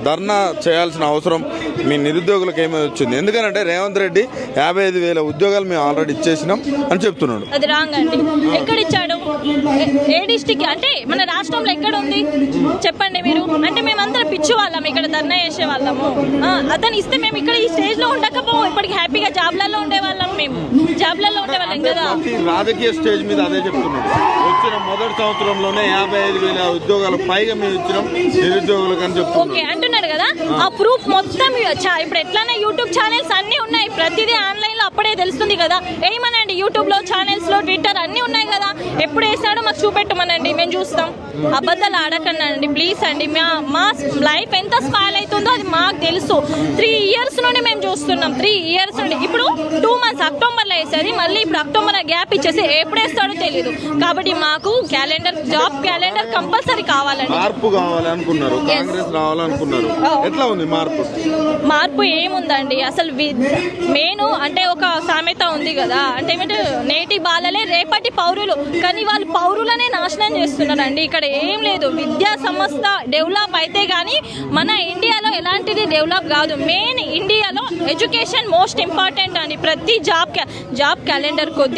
ధర్నా చేయాల్సిన అవసరం మీ నిరుద్యోగులకు ఏమీ వచ్చింది? ఎందుకంటే రేవంత్ రెడ్డి 55,000 ఉద్యోగాలు మేము ఆల్రెడీ ఇచ్చేసినాం అని చెప్తున్నాడు. అది రాంగ్ అండి. ఎక్కడ ఇచ్చాడు? ఏ డిస్టిక్ అంటే మన రాష్ట్రంలో ఎక్కడ ఉంది చెప్పండి మీరు? అంటే మేమందరం పిచ్చి వాళ్ళం, ఇక్కడ ధర్నా చేసే వాళ్ళము. అతను ఇస్తే మేము ఇక్కడ ఈ స్టేజ్ లో ఉండకపో, ఇప్పటికి హ్యాపీగా జాబ్లలో ఉండేవాళ్ళం, మేము జాబ్లలో ఉండేవాళ్ళం కదా. రాజకీయ స్టేజ్ మీద అదే చెప్తున్నాడు. వచ్చిన మొదటి సంవత్సరంలోనే 55,000 ఉద్యోగాలు పైగా మేము ఇచ్చినాం నిరుద్యోగులకు అని చెప్తున్నాడు. ఓకే అంటున్నాడు కదా, ఆ ప్రూఫ్ మొత్తం ఇప్పుడు ఎట్లానే యూట్యూబ్ ఛానల్స్ అన్ని ఉన్నాయి, ప్రతిదీ ఆన్లైన్ లో అప్పుడే తెలుస్తుంది కదా. ఏమనండి యూట్యూబ్ లో, ఛానల్స్ లో, ట్విట్టర్ అన్ని ఉన్నాయి కదా. ఎప్పుడు వేసాడో మాకు చూపెట్టమనండి, మేము చూస్తాం. అబద్ధాలు ఆడకండి ప్లీజ్ అండి. మా లైఫ్ ఎంత స్పాయిల్ అవుతుందో అది మాకు తెలుసు. 3 years నుండి మేము చూస్తున్నాం. 3 years నుండి. ఇప్పుడు 2 months అక్టోబర్ లో వేసేది, మళ్ళీ ఇప్పుడు అక్టోబర్ గ్యాప్ ఇచ్చేసి ఎప్పుడు వేస్తాడో తెలియదు. కాబట్టి మాకు క్యాలెండర్, జాబ్ క్యాలెండర్ కంపల్సరీ కావాలండి. మార్పు కావాలనుకున్నారు, కాంగ్రెస్ రావాలనుకున్నారు. ఎట్లా ఉంది మార్పు? మార్పు ఏముందండి అసలు? మెయిన్ అంటే ఒక సామెత ఉంది కదా, అంటే ఏమంటే నేటి బాలలే రేపటి పౌరులు, కానీ వాళ్ళు పౌరులనే నాశనం చేస్తున్నారండి. ఇక్కడ ఏం లేదు. విద్యా సంస్థ డెవలప్ అయితే కానీ మన ఇండియాలో ఎలాంటిది డెవలప్ కాదు. మెయిన్ ఇండియాలో ఎడ్యుకేషన్ మోస్ట్ ఇంపార్టెంట్ అండి. ప్రతి జాబ్ క్యాలెండర్ కొద్ది